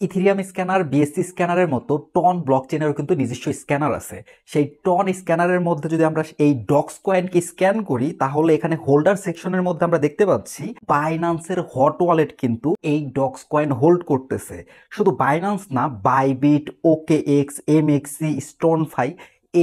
Ethereum scanner, BSc স্ক্যানারের মতো ton ব্লকচেনেরও কিন্তু নিজস্ব স্ক্যানার আছে। সেই টন স্ক্যানারের মধ্যে যদি আমরা এই ডক্স কয়েনকে স্ক্যান করি, তাহলে এখানে হোল্ডার সেকশনের মধ্যে আমরা দেখতে পাচ্ছি বাইন্যান্সের হট ওয়ালেট কিন্তু এই ডক্স কয়েন হোল্ড করতেছে। শুধু বাইন্যান্স না, বাইবিট, ওকে এক্স, এমএক্সি, স্টোনফাই,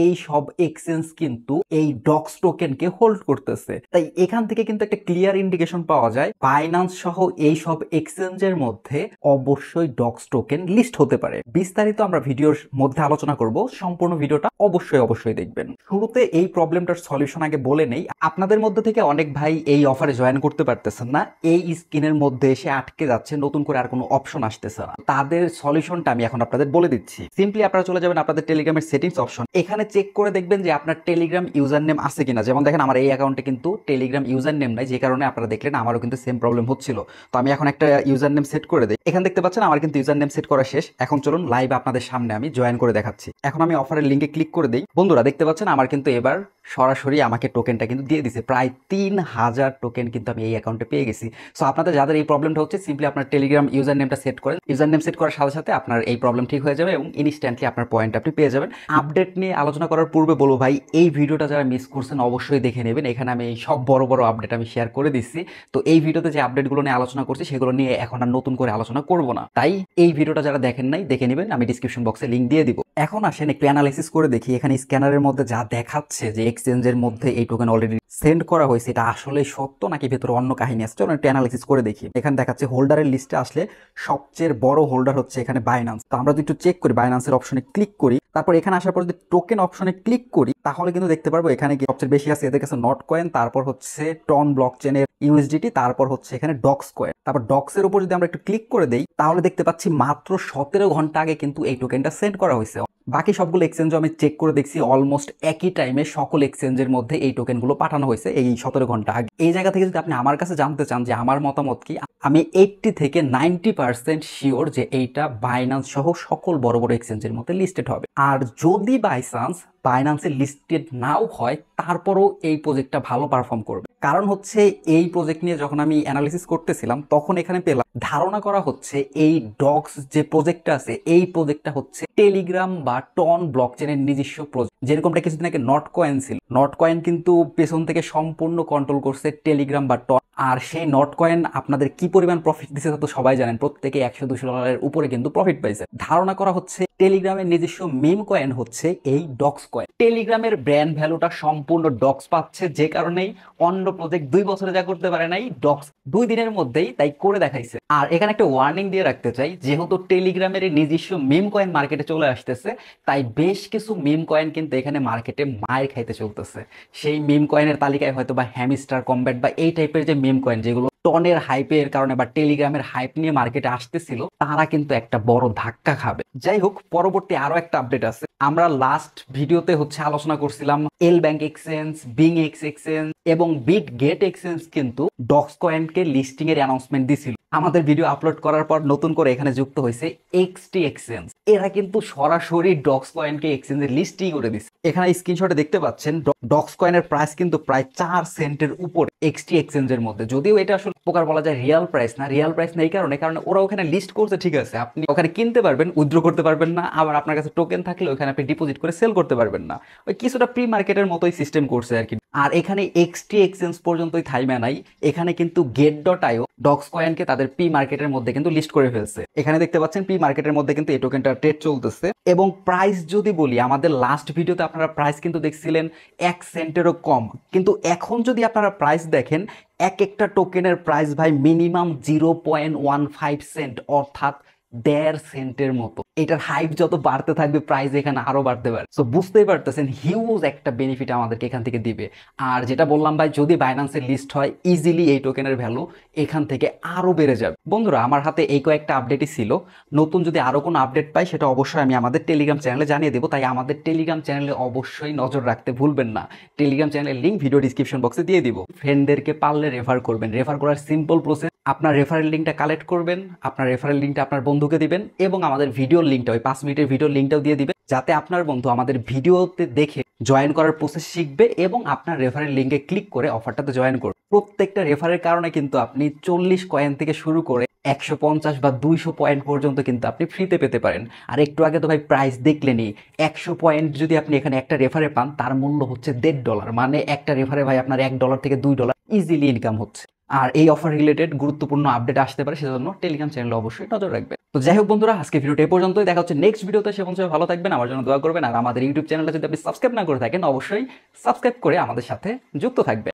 এই সব এক্সচেঞ্জ কিন্তু এই ডক্স টোকেনকে হোল্ড করতেছে। তাই এখান থেকে কিন্তু একটা ক্লিয়ার ইন্ডিকেশন পাওয়া যায় বাইন্যান্স সহ এই সব এক্সচেঞ্জের মধ্যে অবশ্যই ডক্স টোকেন লিস্ট হতে পারে। বিস্তারিত আমরা ভিডিওর মধ্যে আলোচনা করব, সম্পূর্ণ ভিডিওটা অবশ্যই দেখবেন। শুরুতে এই প্রবলেমটার সলিউশন আগে বলে নেই। আপনাদের মধ্যে থেকে অনেক ভাই এই অফারে জয়েন করতে পারতেছেন না, এই স্ক্রিনের মধ্যে এসে আটকে যাচ্ছে, নতুন করে আর কোনো অপশন আসতেছে না। তাদের সলিউশনটা আমি এখন আপনাদের বলে দিচ্ছি। সিম্পলি আপনারা চলে যাবেন আপনাদের টেলিগ্রামের সেটিংস অপশন, এখানে চেক করে দেখবেন যে আপনার টেলিগ্রাম ইউজার নেম আছে কিনা। যেমন দেখেন আমার এই অ্যাকাউন্টে কিন্তু টেলিগ্রাম ইউজার নেম নাই, যে কারণে আপনারা দেখলেন আমারও কিন্তু সেম প্রবলেম হচ্ছিল। তো আমি এখন একটা ইউজার নেম সেট করে দিই। এখানে দেখতে পাচ্ছেন আমার কিন্তু ইউজার নেম সেট করা শেষ। এখন চলুন লাইভ আপনাদের সামনে আমি জয়েন করে দেখাচ্ছি। এখন আমি অফারের লিঙ্কে ক্লিক করে দিই। বন্ধুরা দেখতে পাচ্ছেন আমার কিন্তু এবার সরাসরি আমাকে টোকেনটা কিন্তু দিয়ে দিছে। প্রায় 3000 টোকেন কিন্তু আমি এই অ্যাকাউন্টে পেয়ে গেছি। সো আপনাদের যাদের এই প্রবলেমটা হচ্ছে, সিম্পলি আপনার টেলিগ্রাম ইউজার নেমটা সেট করেন। ইউজার নেম সেট করার সাথে সাথে আপনার এই প্রবলেম ঠিক হয়ে যাবে এবং ইনস্ট্যান্টলি আপনার পয়েন্ট আপনি পেয়ে যাবেন। আপডেট নিয়ে আলোচনা করার পূর্বে বলবো ভাই, এই ভিডিওটা যারা মিস করছেন অবশ্যই দেখে নেবেন। এখানে আমি এই সব বড় বড় আপডেট আমি শেয়ার করে দিচ্ছি। তো এই ভিডিওতে যে আপডেটগুলো নিয়ে আলোচনা করছি সেগুলো নিয়ে এখন আর নতুন করে আলোচনা করব না। তাই এই ভিডিওটা যারা দেখেন নাই দেখে নেবেন, আমি ডিসক্রিপশন বক্সে লিঙ্ক দিয়ে দিব। এখন আসেন একটু অ্যানালাইসিস করে দেখি এখানে স্ক্যানারের মধ্যে যা দেখাচ্ছে যে এক্সচেঞ্জের মধ্যে এই টোকেন অলরেডি সেন্ড করা হয়েছে, এটা আসলে সত্য নাকি ভেতরে অন্য কাহিনী আছে। চলো একটু অ্যানালাইসিস করে দেখি। এখানে দেখাচ্ছে হোল্ডারের লিস্টে আসলে সবচেয়ে বড় হোল্ডার হচ্ছে এখানে বাইন্যান্স। তো আমরা যদি একটু চেক করি, বাইন্যান্সের অপশনে ক্লিক করি, তারপর এখানে আসার পর যদি টোকেন অপশনে ক্লিক করি, তাহলে কিন্তু দেখতে পারবো এখানে কি সবচেয়ে বেশি আছে এদের কাছে নট কয়েন, তারপর হচ্ছে টন ব্লকচেনের ইউএসডিটি, তারপর হচ্ছে এখানে ডক্স কয়েন। তারপর ডক্স এর উপর যদি আমরা একটু ক্লিক করে দেই, তাহলে দেখতে পাচ্ছি মাত্র 17 ঘন্টা আগে কিন্তু এই টোকেনটা সেন্ড করা হয়েছে। বাকি সবগুলো এক্সচেঞ্জও আমি চেক করে দেখছি, অলমোস্ট একই টাইমে সকল এক্সচেঞ্জের মধ্যে এই টোকেনগুলো পাঠানো হয়েছে এই 17 ঘন্টা আগে। এই জায়গা থেকে যদি আপনি আমার কাছে জানতে চান যে আমার মতামত কি, আমি 80 থেকে 90% শিওর যে এইটা বাইন্যান্স সহ সকল বড় বড় এক্সচেঞ্জের মধ্যে লিস্টেড হবে। আর যদি বাই চান্স বাইন্যান্সে লিস্টেড নাও হয়, তারপরও এই প্রজেক্টটা ভালো পারফর্ম করবে। কারণ হচ্ছে এই প্রজেক্ট নিয়ে যখন আমি অ্যানালিসিস করতেছিলাম, তখন এখানে পেলাম ধারণা করা হচ্ছে এই ডক্স যে প্রজেক্টটা আছে, এই প্রজেক্টটা হচ্ছে টেলিগ্রাম বা টন ব্লকচেনের নিজস্ব প্রজেক্ট। যেরকমটা কিছুদিন আগে নট কয়েন ছিল, নট কয়েন কিন্তু পেছন থেকে সম্পূর্ণ কন্ট্রোল করছে টেলিগ্রাম বা টন। আর সেই নট কয়েন আপনাদের কি পরিমাণ প্রফিট দিচ্ছে তা তো সবাই জানেন, প্রত্যেকে $100-200 উপরে কিন্তু প্রফিট পাইছে। ধারণা করা হচ্ছে টেলিগ্রামের নিজস্ব মিম কয়েন হচ্ছে এই ডক্স কয়েন। টেলিগ্রামের ব্র্যান্ড ভ্যালুটা সম্পূর্ণ ডক্স পাচ্ছে, যে কারণেই অন্য প্রজেক্ট 2 বছরে যা করতে পারে নাই, ডক্স 2 দিনের মধ্যেই তাই করে দেখাইছে। আর এখানে একটা ওয়ার্নিং দিয়ে রাখতে চাই, যেহেতু টেলিগ্রামের নিজস্ব মিম কয়েন মার্কেটে চলে আসতেছে, তাই বেশ কিছু মিম কয়েন কিন্তু এখানে মার্কেটে মায়ের খাইতে চলতেছে। সেই মিম কয়েনের তালিকায় হয়তো বা হ্যামস্টার কম্ব্যাট বা এই টাইপের যে মিম কয়েন, যেগুলো টনের হাইপের কারণে বা টেলিগ্রামের হাইপ নিয়ে মার্কেটে আসতেছিল, তারা কিন্তু একটা বড় ধাক্কা খাবে। যাই হোক, পরবর্তী আরো একটা আপডেট আছে। আমরা লাস্ট ভিডিওতে হচ্ছে আলোচনা করছিলাম LBank exchange, BingX exchange এবং বিট গেট এক্সচেঞ্জ কিন্তু ডক্স কয়েনকে লিস্টিং এর অ্যানাউন্সমেন্ট দিছিল। আমাদের ভিডিও আপলোড করার পর নতুন করে এখানে যুক্ত হয়েছে এক্সটি এক্সচেঞ্জ। এরা কিন্তু সরাসরি ডক্স কয়েনকে এক্সচেঞ্জের লিস্টই করে দিচ্ছে। এখানে স্ক্রিনশটে দেখতে পাচ্ছেন ডক্স কয়েনের প্রাইস কিন্তু প্রায় 4 সেন্টের উপর এক্সটি এক্সচেঞ্জের মধ্যে। যদিও এটা আসলে প্রকার বলা যায় রিয়েল প্রাইস না, রিয়েল প্রাইস না এই কারণে ওরা ওখানে লিস্ট করছে, ঠিক আছে, আপনি ওখানে কিনতে পারবেন, উইথড্র করতে পারবেন না, আবার আপনার কাছে টোকেন থাকলে ওখানে আপনি ডিপোজিট করে সেল করতে পারবেন না। ওই কিছুটা প্রি মার্কেটের মতোই সিস্টেম করছে আর কি। আর এখানে এক্সটি এক্সচেঞ্জ পর্যন্তই থাইমা নাই, এখানে কিন্তু get.io ডক্স কয়েনকে তাদের পি মার্কেটের মধ্যে কিন্তু লিস্ট করে ফেলছে। এখানে দেখতে পাচ্ছেন পি মার্কেটের মধ্যে কিন্তু এই টোকেনটা ট্রেড চলতেছে। এবং প্রাইস যদি বলি, আমাদের লাস্ট ভিডিওতে আপনারা প্রাইস কিন্তু দেখছিলেন 1 সেন্টেরও কম, কিন্তু এখন যদি আপনারা প্রাইস দেখেন, এক একটা টোকেনের প্রাইস ভাই মিনিমাম 0.15 সেন্ট, অর্থাৎ 1.5 সেন্টের মতো। এটার হাইপ যত বাড়তে থাকবে, প্রাইস এখানে আরো বাড়তে পারে। সো বুঝতেই পারতেছেন হিউজ একটা বেনিফিট আমাদেরকে এখান থেকে দিবে। আর যেটা বললাম ভাই, যদি বাইন্যান্সের লিস্ট হয়, ইজিলি এই টোকেনের ভ্যালু এখান থেকে আরো বেড়ে যাবে। বন্ধুরা, আমার হাতে এই কয়েকটা আপডেটই ছিল। নতুন যদি আরো কোনো আপডেট পাই, সেটা অবশ্যই আমি আমাদের টেলিগ্রাম চ্যানেলে জানিয়ে দেবো। তাই আমাদের টেলিগ্রাম চ্যানেলে অবশ্যই নজর রাখতে ভুলবেন না। টেলিগ্রাম চ্যানেলের লিঙ্ক ভিডিও ডিসক্রিপশন বক্সে দিয়ে দিব। ফ্রেন্ডদেরকে পারলে রেফার করবেন। রেফার করার সিম্পল প্রসেস, আপনার রেফারেল লিঙ্কটা কালেক্ট করবেন, আপনার রেফারেল লিঙ্কটা আপনার বন্ধুকে দিবেন এবং আমাদের ভিডিওর লিঙ্কটা, ওই 5 মিনিটের ভিডিওর লিঙ্কটাও দিয়ে দিবেন যাতে আপনার বন্ধু আমাদের ভিডিওতে দেখে জয়েন করার প্রসেস শিখবে এবং আপনার রেফারেল লিঙ্কে ক্লিক করে অফারটাতে জয়েন করবে। প্রত্যেকটা রেফারের কারণে কিন্তু আপনি 40 কয়েন থেকে শুরু করে 150 বা 200 পয়েন্ট পর্যন্ত কিন্তু আপনি ফ্রিতে পেতে পারেন। আর একটু আগে তো ভাই প্রাইস দেখলেনই, 100 পয়েন্ট যদি আপনি এখানে একটা রেফারে পান তার মূল্য হচ্ছে $1.5, মানে একটা রেফারে ভাই আপনার $1 থেকে $2 ইজিলি ইনকাম হচ্ছে। আর এই অফার রিলেটেড গুরুত্বপূর্ণ আপডেট আসতে পারে, সেজন্য টেলিগ্রাম চ্যানেলে অবশ্যই নজর রাখবেন। তো যাই হোক বন্ধুরা, আজকে ভিডিওটা এই পর্যন্তই। দেখা হচ্ছে নেক্সট ভিডিওতে। সে পর্যন্ত ভালো থাকবেন, আমার জন্য দোয়া করবেন। আর আমাদের ইউটিউব চ্যানেলটা যদি আপনি সাবস্ক্রাইব না করে থাকেন, অবশ্যই সাবস্ক্রাইব করে আমাদের সাথে যুক্ত থাকবেন।